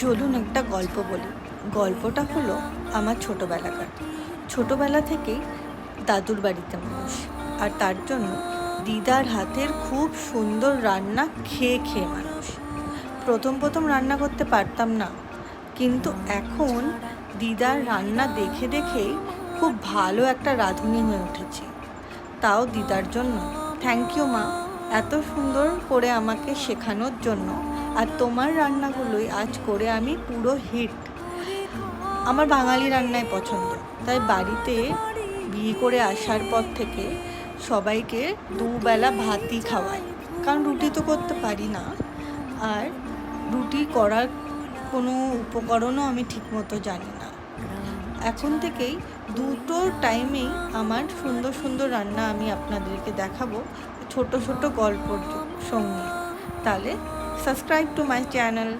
চলুন একটা গল্প বলি। গল্পটা হলো আমার ছোটোবেলাকার। ছোটোবেলা থেকেই দাদুর বাড়িতে মানুষ, আর তার জন্য দিদার হাতের খুব সুন্দর রান্না খেয়ে খেয়ে মানুষ। প্রথম প্রথম রান্না করতে পারতাম না, কিন্তু এখন দিদার রান্না দেখে দেখেই খুব ভালো একটা রাঁধুনি হয়ে উঠেছি। তাও দিদার জন্য থ্যাংক ইউ মা, এত সুন্দর করে আমাকে শেখানোর জন্য। আর তোমার রান্নাগুলোই আজ করে আমি পুরো হিট। আমার বাঙালি রান্নাই পছন্দ, তাই বাড়িতে বিয়ে করে আসার পর থেকে সবাইকে দুবেলা ভাতই খাওয়াই, কারণ রুটি তো করতে পারি না। আর রুটি করার কোনো উপকরণও আমি ঠিকমতো জানি না। এখন থেকেই দুটো টাইমেই আমার সুন্দর সুন্দর রান্না আমি আপনাদেরকে দেখাবো, ছোট ছোট গল্পর সঙ্গে। তাহলে সাবস্ক্রাইব টু মাই চ্যানেল।